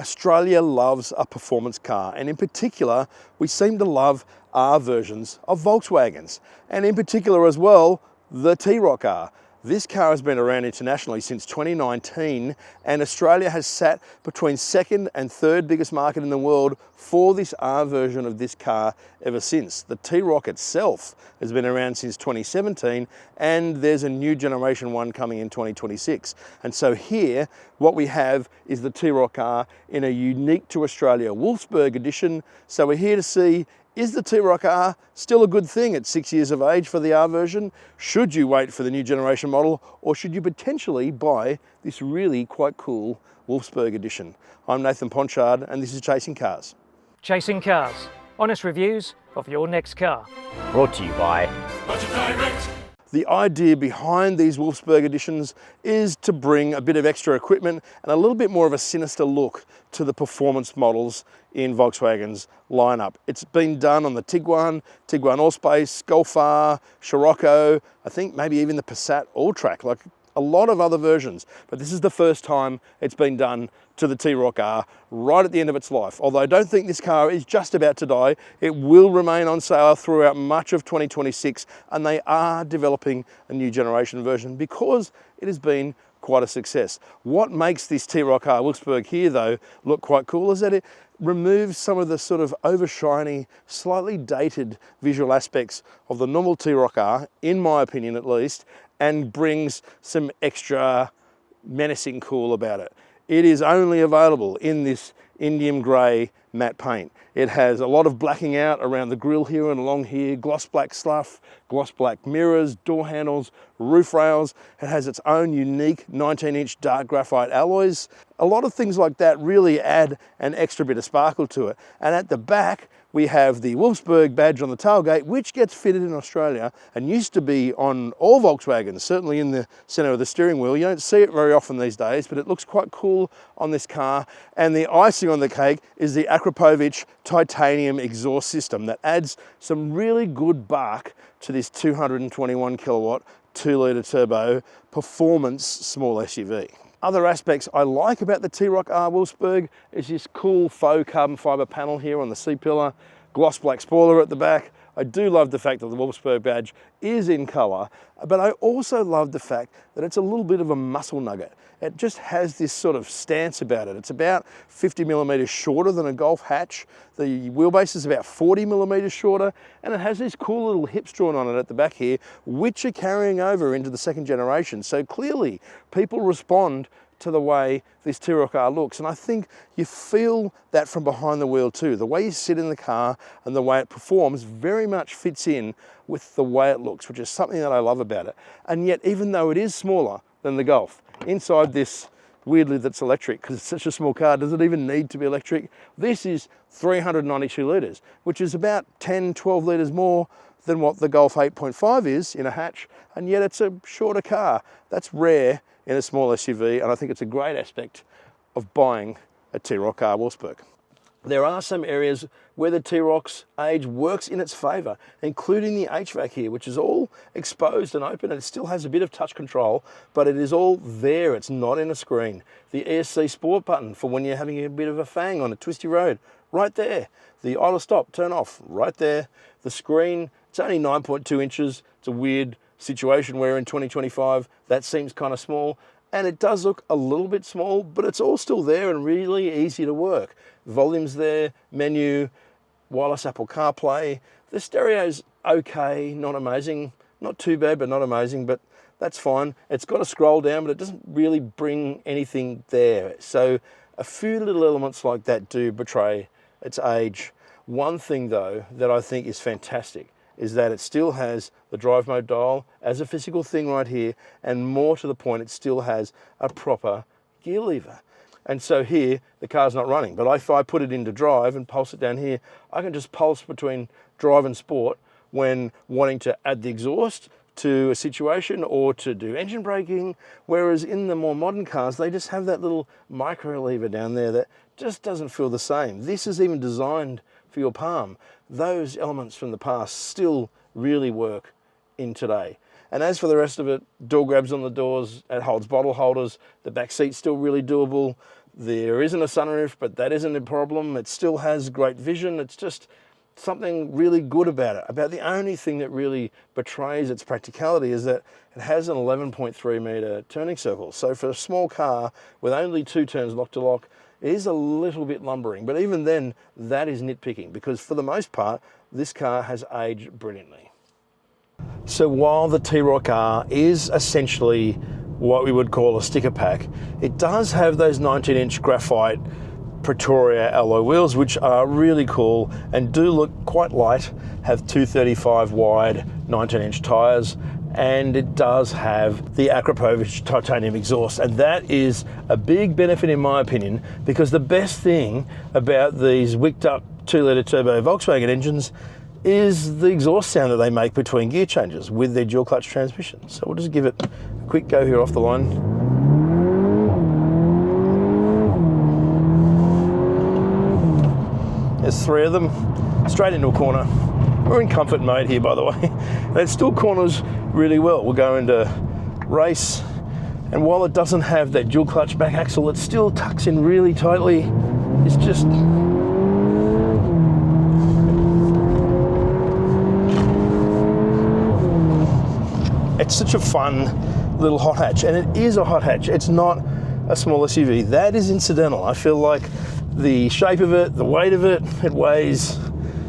Australia loves a performance car, and in particular, we seem to love R versions of Volkswagens, and in particular as well, the T-Roc R. This car has been around internationally since 2019, and Australia has sat between second and third biggest market in the world for this R version of this car ever since. The T-Roc itself has been around since 2017, and there's a new generation one coming in 2026. And so here, what we have is the T-Roc R in a unique to Australia Wolfsburg edition. So we're here to see, is the T-Roc R still a good thing at 6 years of age for the R version? Should you wait for the new generation model, or should you potentially buy this really quite cool Wolfsburg edition? I'm Nathan Ponchard, and this is Chasing Cars. Chasing Cars, honest reviews of your next car. Brought to you by Budget Direct. The idea behind these Wolfsburg editions is to bring a bit of extra equipment and a little bit more of a sinister look to the performance models in Volkswagen's lineup. It's been done on the Tiguan, Tiguan Allspace, Golf R, Scirocco, I think maybe even the Passat All-Track, like a lot of other versions. But this is the first time it's been done to the T-Roc R right at the end of its life. Although I don't think this car is just about to die, it will remain on sale throughout much of 2026, and they are developing a new generation version because it has been quite a success. What makes this T-Roc R Wolfsburg here though look quite cool is that it removes some of the sort of overshiny, slightly dated visual aspects of the normal T-Roc R, in my opinion at least, and brings some extra menacing cool about it. It is only available in this indium grey matte paint. It has a lot of blacking out around the grille here and along here, gloss black stuff, gloss black mirrors, door handles, roof rails. It has its own unique 19-inch dark graphite alloys. A lot of things like that really add an extra bit of sparkle to it. And at the back, we have the Wolfsburg badge on the tailgate, which gets fitted in Australia and used to be on all Volkswagens, certainly in the center of the steering wheel. You don't see it very often these days, but it looks quite cool on this car. And the icing on the cake is the Akrapovic titanium exhaust system that adds some really good bark to this 221 kilowatt, 2-litre turbo performance small SUV. Other aspects I like about the T-Roc R Wolfsburg is this cool faux carbon fibre panel here on the C-pillar, gloss black spoiler at the back. I do love the fact that the Wolfsburg badge is in colour, but I also love the fact that it's a little bit of a muscle nugget. It just has this sort of stance about it. It's about 50 millimeters shorter than a Golf hatch. The wheelbase is about 40 millimeters shorter, and it has these cool little hips drawn on it at the back here, which are carrying over into the second generation. So clearly, people respond to the way this T-Roc R looks, and I think you feel that from behind the wheel too. The way you sit in the car and the way it performs very much fits in with the way it looks, which is something that I love about it. And yet, even though it is smaller than the Golf, inside this weirdly that's electric, because it's such a small car, does it even need to be electric? This is 392 litres, which is about 10, 12 litres more than what the Golf 8.5 is in a hatch, and yet it's a shorter car. That's rare in a small SUV, and I think it's a great aspect of buying a T-Roc R Wolfsburg. There are some areas where the T-Roc's age works in its favour, including the HVAC here, which is all exposed and open, and it still has a bit of touch control, but it is all there, it's not in a screen. The ESC Sport button for when you're having a bit of a fang on a twisty road, right there. The idle stop, turn off, right there. The screen, it's only 9.2 inches. It's a weird situation where in 2025 that seems kind of small, and it does look a little bit small, but it's all still there and really easy to work. Volume's there, menu, wireless Apple CarPlay. The stereo's okay, not amazing, not too bad, but not amazing, but that's fine. It's got a scroll down, but it doesn't really bring anything there. So a few little elements like that do betray its age. One thing though that I think is fantastic is that it still has the drive mode dial as a physical thing right here, and more to the point, it still has a proper gear lever. And so here, the car's not running, but if I put it into drive and pulse it down here, I can just pulse between drive and sport when wanting to add the exhaust to a situation or to do engine braking, whereas in the more modern cars, they just have that little micro lever down there that just doesn't feel the same. This is even designed for your palm. Those elements from the past still really work in today. And as for the rest of it, door grabs on the doors, it holds bottle holders, the back seat's still really doable. There isn't a sunroof, but that isn't a problem. It still has great vision. It's just something really good about it. About the only thing that really betrays its practicality is that it has an 11.3 metre turning circle. So for a small car with only 2 turns lock to lock, it is a little bit lumbering. But even then, that is nitpicking, because for the most part, this car has aged brilliantly. So while the T-Roc R is essentially what we would call a sticker pack, it does have those 19-inch graphite Pretoria alloy wheels, which are really cool and do look quite light, have 235 wide 19-inch tyres, and it does have the Akrapovic titanium exhaust, and that is a big benefit in my opinion, because the best thing about these wicked up 2-litre turbo Volkswagen engines is the exhaust sound that they make between gear changes with their dual clutch transmission. So we'll just give it a quick go here off the line. There's 3 of them, straight into a corner. We're in comfort mode here, by the way. And it still corners really well. We'll go into race, and while it doesn't have that dual clutch back axle, it still tucks in really tightly. It's just... it's such a fun little hot hatch, and it is a hot hatch. It's not a small SUV. That is incidental. I feel like the shape of it, the weight of it, it weighs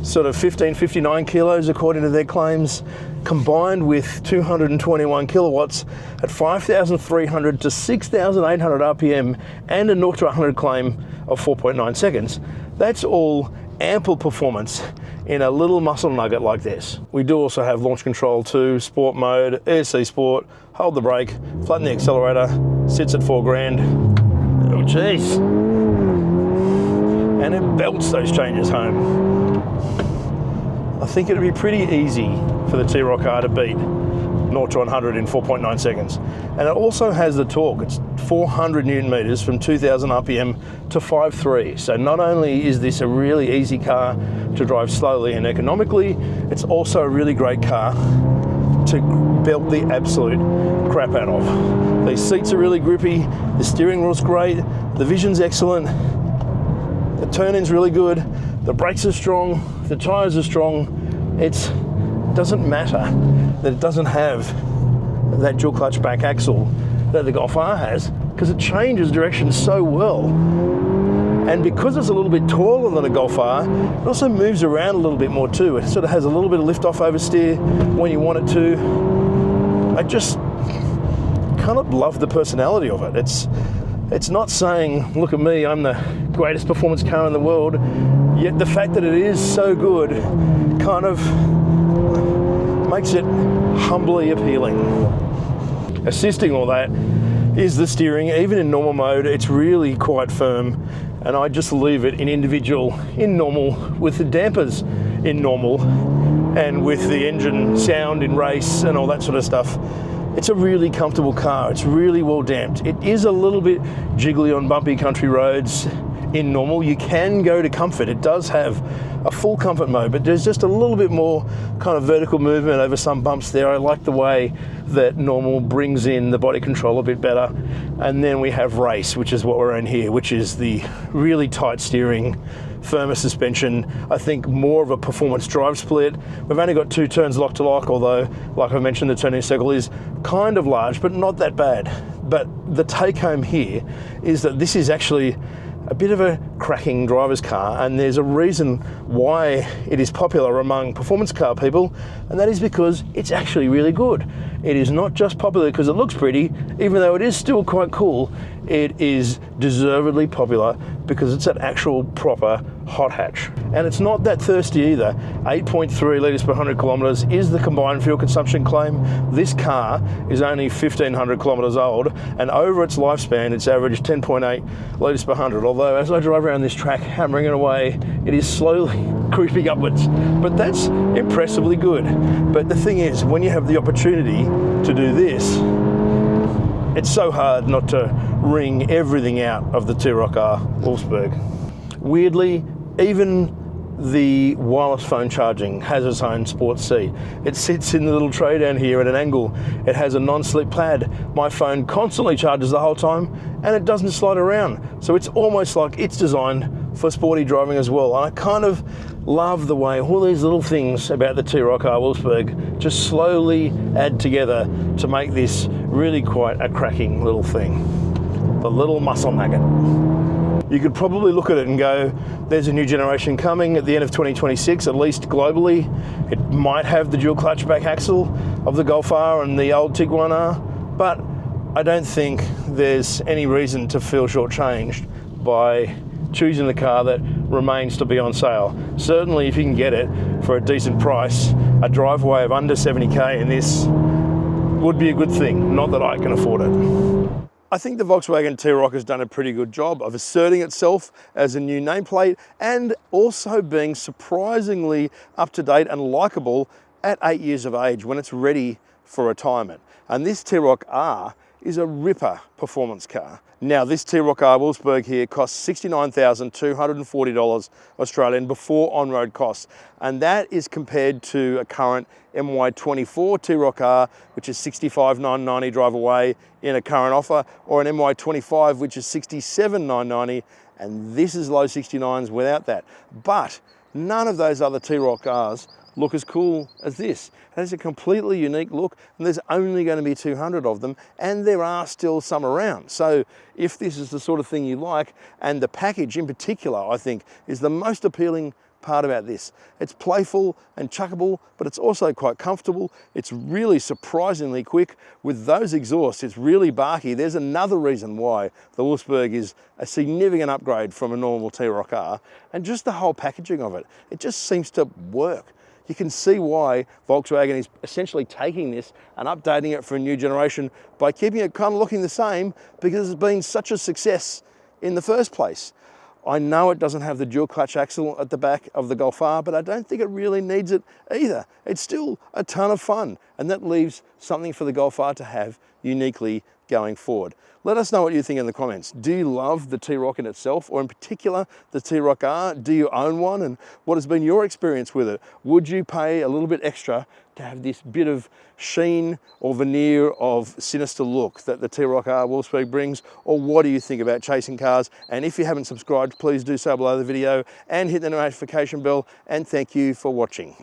sort of 59 kilos according to their claims, combined with 221 kilowatts at 5,300 to 6,800 RPM and a 0 to 100 claim of 4.9 seconds. That's all ample performance in a little muscle nugget like this. We do also have launch control too, sport mode, ESC sport, hold the brake, flatten the accelerator, sits at 4 grand. Oh geez. And it belts those changes home. I think it'd be pretty easy for the T-Roc R to beat 0 to 100 in 4.9 seconds. And it also has the torque. It's 400 Newton meters from 2,000 RPM to 5.3. So not only is this a really easy car to drive slowly and economically, it's also a really great car to belt the absolute crap out of. These seats are really grippy, the steering wheel's great, the vision's excellent, the turn-in's really good, the brakes are strong, the tyres are strong. It doesn't matter that it doesn't have that dual clutch back axle that the Golf R has, because it changes direction so well. And because it's a little bit taller than a Golf R, it also moves around a little bit more too. It sort of has a little bit of lift-off oversteer when you want it to. I just kind of love the personality of it. It's not saying, look at me, I'm the greatest performance car in the world, yet the fact that it is so good kind of makes it humbly appealing. Assisting all that is the steering. Even in normal mode, it's really quite firm, and I just leave it in individual, in normal, with the dampers in normal, and with the engine sound in race and all that sort of stuff. It's a really comfortable car. It's really well damped. It is a little bit jiggly on bumpy country roads in normal. You can go to comfort. It does have a full comfort mode, but there's just a little bit more kind of vertical movement over some bumps there. I like the way that normal brings in the body control a bit better. And then we have race, which is what we're in here, which is the really tight steering, firmer suspension. I think more of a performance drive split. We've only got 2 turns lock to lock, although, like I mentioned, the turning circle is kind of large, but not that bad. But the take home here is that this is actually a bit of a cracking driver's car, and there's a reason why it is popular among performance car people, and that is because it's actually really good. It is not just popular because it looks pretty, even though it is still quite cool. It is deservedly popular because it's an actual proper hot hatch. And it's not that thirsty either. 8.3 litres per 100 kilometres is the combined fuel consumption claim. This car is only 1,500 kilometres old, and over its lifespan, it's averaged 10.8 litres per 100. Although as I drive around this track, hammering it away, it is slowly creeping upwards. But that's impressively good. But the thing is, when you have the opportunity to do this, it's so hard not to wring everything out of the T-Roc R Wolfsburg. Weirdly, even the wireless phone charging has its own sports seat. It sits in the little tray down here at an angle. It has a non-slip pad. My phone constantly charges the whole time and it doesn't slide around. So it's almost like it's designed for sporty driving as well. And I kind of love the way all these little things about the T-Roc R Wolfsburg just slowly add together to make this really quite a cracking little thing. The little muscle nugget. You could probably look at it and go, there's a new generation coming at the end of 2026, at least globally. It might have the dual clutch back axle of the Golf R and the old Tiguan R, but I don't think there's any reason to feel shortchanged by choosing the car that remains to be on sale. Certainly if you can get it for a decent price, a driveway of under 70k in this would be a good thing, not that I can afford it. I think the Volkswagen T-Roc has done a pretty good job of asserting itself as a new nameplate and also being surprisingly up-to-date and likeable at 8 years of age when it's ready for retirement. And this T-Roc R is a ripper performance car. Now this T-Roc R Wolfsburg here costs $69,240 Australian before on-road costs, and that is compared to a current MY24 T-Roc R, which is $65,990 drive away in a current offer, or an MY25, which is $67,990, and this is low 69s without that. But none of those other T-Roc Rs look as cool as this. It has a completely unique look, and there's only going to be 200 of them, and there are still some around. So if this is the sort of thing you like, and the package in particular, I think, is the most appealing part about this. It's playful and chuckable, but it's also quite comfortable. It's really surprisingly quick. With those exhausts, it's really barky. There's another reason why the Wolfsburg is a significant upgrade from a normal T-Roc R, and just the whole packaging of it. It just seems to work. You can see why Volkswagen is essentially taking this and updating it for a new generation by keeping it kind of looking the same, because it's been such a success in the first place. I know it doesn't have the dual clutch axle at the back of the Golf R, but I don't think it really needs it either. It's still a ton of fun, and that leaves something for the Golf R to have uniquely going forward. Let us know what you think in the comments. Do you love the T-Roc in itself, or in particular the T-Roc R? Do you own one, and what has been your experience with it? Would you pay a little bit extra to have this bit of sheen or veneer of sinister look that the T-Roc R Wolfsburg brings, or what do you think about chasing cars? And if you haven't subscribed, please do so below the video and hit the notification bell, and thank you for watching.